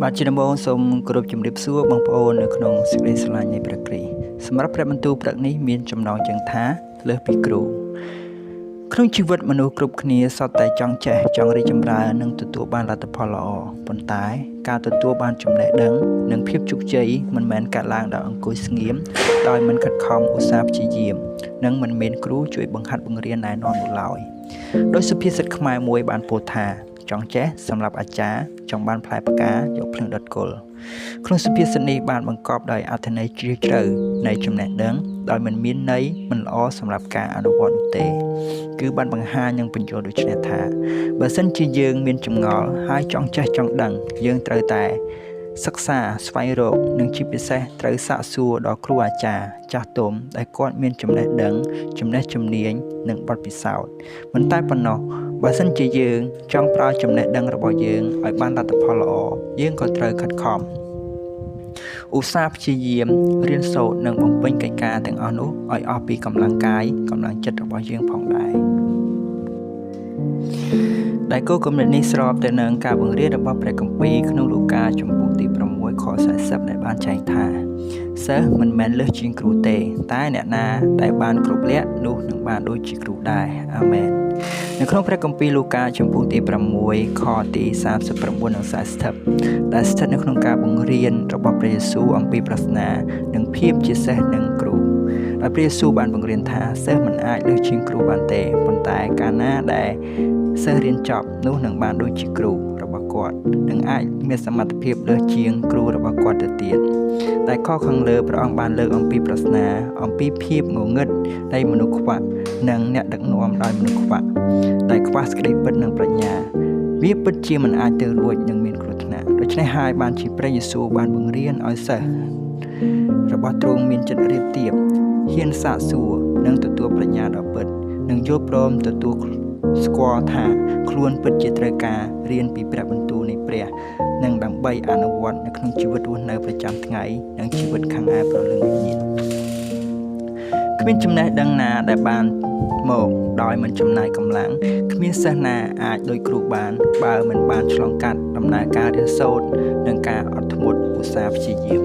បាទជាដំបូងសូមគោរពជំរាបសួរបងប្អូននៅក្នុងសេចក្តីស្រឡាញ់នៃព្រះគ្រីស្ទសម្រាប់ព្រះបន្ទូលព្រឹកនេះមានចំណងជើងថាលើសពីគ្រូក្នុងជីវិតមនុស្សគ្រប់គ្នាសុទ្ធតែចង់ចេះចង់រីកចម្រើននិងទទួលបានលទ្ធផលល្អប៉ុន្តែការទទួលបានចំណេះដឹងនិងភាពជោគជ័យមិនមែនកើតឡើងដោយអង្គុយស្ងៀមដោយមិនខិតខំឧស្សាហ៍ព្យាយាមនិងមិនមានគ្រូជួយបង្ហាត់បង្រៀនណែនាំនោះឡើយដោយសុភាសិតខ្មែរមួយបានពោលថាចង់ចេះសម្រាប់អាចារ្យចង់បានផ្លែផ្កាយកភ្លឹងដុតគល់ក្នុងសុភាសិតនេះបានបង្កប់ដោយអត្ថន័យជ្រាលជ្រៅនៃចំណេះដឹងដោយមិនមានន័យមិនល្អសម្រាប់ការអនុវត្តនោះទេគឺបានបង្ហាញនិងបញ្យល់ដូចនេះថាបើសិនជាយើងមានចម្ងល់ហើយចង់ចេះចង់ដឹងយើងត្រូវតែសិក្សាស្វែងរកនិងជាពិសេសត្រូវសាកសួរដល់គ្រូអាចារ្យចាស់ទុំដែលគាត់មានចំណេះដឹងចំណេះជំនាញនិងបទពិសោធន៍មិនតែប៉ុណ្ណោះបើសិនជាយើងចង់ប្រើចំណេះដឹងរបស់យើងឲ្យបានលទ្ធផលល្អយើងក៏ត្រូវខិតខំឧស្សាហ៍ព្យាយាមរៀនសូត្រនិងបំពេញកិច្ចការទាំងអស់នោះឲ្យអស់ពីកម្លាំងកាយកម្លាំងចិត្តរបស់យើងផងដែរដែលគោលគំនិតនេះស្របទៅនឹងការបង្រៀនរបស់ព្រះគម្ពីរក្នុងលូកាជំពូកទី6ខ40ដែលបានចែងថាសិស្សមិនមែនលើសជាងគ្រូទេតែអ្នកណាដែលបានគ្រប់លក្ខនោះនឹងបានដូចជាគ្រូដែរអាមែននៅក្នុងព្រះគម្ពីរលូកាជំពូកទី6ខទី39និង40ដែលស្ថិតនៅក្នុងការបង្រៀនរបស់ព្រះយេស៊ូវអំពីប្រាថ្នានិងភាពជាសិស្សនិងគ្រូដោយព្រះយេស៊ូវបានបង្រៀនថាសិស្សមិនអាចលើសជាងគ្រូបានទេប៉ុន្តែកាលណាដែលសិស្សរៀនចប់នោះនឹងបានដូចជាគ្រូរបស់គាត់នឹងអាចមានសមត្ថភាពលើសជាងគ្រូរបស់គាត់ទៅទៀតតែខខាងលើព្រះអង្គបានលើកអំពីប្រាថ្នាអំពីភាពងងឹតនៃមនុស្សខ្វះនិងអ្នកដឹកនាំដោយមនុស្សខ្វះដែលខ្វះសេចក្តីពិតនិងប្រាជ្ញាវាពិតជាមិនអាចទៅរួចនឹងមានគ្រោះថ្នាក់ដូច្នេះហើយបានជាព្រះយេស៊ូវបានបង្រៀនឲ្យសិស្សរបស់ទ្រង់មានចិត្តរៀបទៀបហ៊ានសាកសួរនិងទទួលប្រាជ្ញាដ៏ពិតនិងយល់ព្រមទទួលស្គាល់ថាខ្លួនពិតជាត្រូវការរៀនពីព្រះបន្ទូលនៃព្រះនិងដើម្បីអនុវត្តនៅក្នុងជីវិតរស់នៅប្រចាំថ្ងៃនិងជីវិតខាងឯព្រលឹងវិញ្ញាណគ្មានចំណេះដឹងណាដែលបានមកដោយមិនចំណាយកម្លាំងគ្មានសិស្សណាអាចដូចគ្រូបានបើមិនបានឆ្លងកាត់ដំណើរការរៀនសូត្រនិងការអត់ធ្មត់ឧស្សាហ៍ព្យាយាម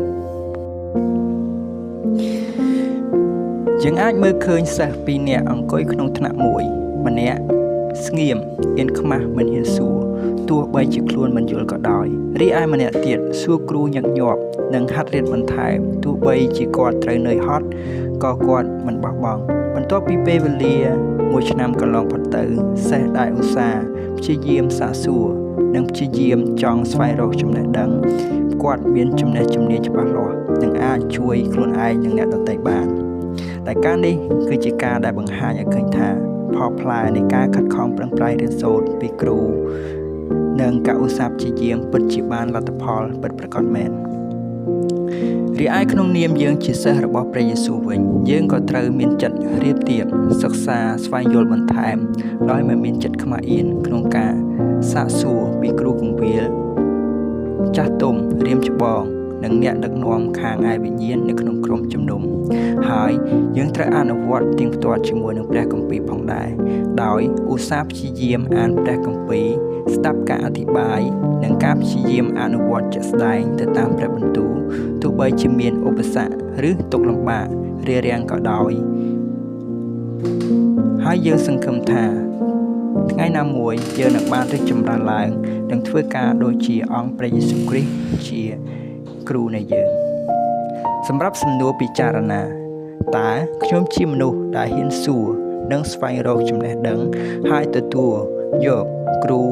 យើងអាចមើលឃើញសិស្ស2នាក់អង្គុយក្នុងថ្នាក់មួយម្នាក់ស្ងៀមអៀនខ្មាស់មិនហ៊ានសួរទោះបីជាខ្លួនមិនយល់ក៏ដោយរីឯម្នាក់ទៀតសួរគ្រូញឹកញាប់និងហាត់រៀនបន្ថែមទោះបីជាគាត់ត្រូវនឿយហត់ក៏គាត់មិនបោះបង់បន្ទាប់ពីពេលវេលា1ឆ្នាំកន្លងផុតទៅសិស្សដែលឧស្សាហ៍ព្យាយាមសាកសួរនិងព្យាយាមចង់ស្វែងរកចំណេះដឹងគាត់មានចំណេះជំនាញច្បាស់លាស់និងអាចជួយខ្លួនឯងនិងអ្នកដទៃបានតែការនេះគឺជាការដែលបង្ហាញឲ្យឃើញថាផលផ្លែនៃការខិតខំប្រឹងប្រែងរៀនសូត្រពីគ្រូនិងការឧស្សាហ៍ព្យាយាមពិតជាបានលទ្ធផលពិតប្រាកដមែនរីឯក្នុងនាមយើងជាសិស្សរបស់ព្រះយេស៊ូវវិញយើងក៏ត្រូវមានចិត្តរៀបទៀបសិក្សាស្វែងយល់បន្ថែមដោយមិនមានចិត្តខ្មាស់អៀនក្នុងការសាកសួរពីគ្រូគង្វាលចាស់ទុំរៀមច្បងនិងអ្នកដឹកនាំខាងឯវិញ្ញាណនៅក្នុងក្រុមជំនុំហើយយើងត្រូវអនុវត្តទៀងផ្ទាត់ជាមួយនឹងព្រះគម្ពីរផងដែរដោយឧស្សាហ៍ព្យាយាមអានព្រះគម្ពីរស្ដាប់ការអធិប្បាយនិងការព្យាយាមអនុវត្តជាក់ស្ដែងទៅតាមព្រះបន្ទូលទោះបីជាមានឧបសគ្គឬទុក្ខលំបាករារាំងក៏ដោយហើយយើងសង្ឃឹមថាថ្ងៃណាមួយយើងនឹងបានរីកចម្រើនឡើងនិងធ្វើការដូចជាអង្គព្រះយេស៊ូវគ្រីស្ទជាគ្រូនៃយើងសម្រាប់សំណួរពិចារណាតើខ្ញុំជាមនុស្សដែលហ៊ានសួរនិងស្វែងរកចំណេះដឹងហើយទទួលយកគ្រូ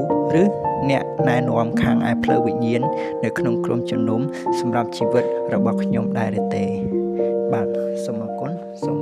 ឬអ្នកណែនាំខាងឯផ្លូវវិញ្ញាណនៅក្នុងក្រុមជំនុំសម្រាប់ជីវិតរបស់ខ្ញុំដែរឬទេបាទសូមអរគុណសូម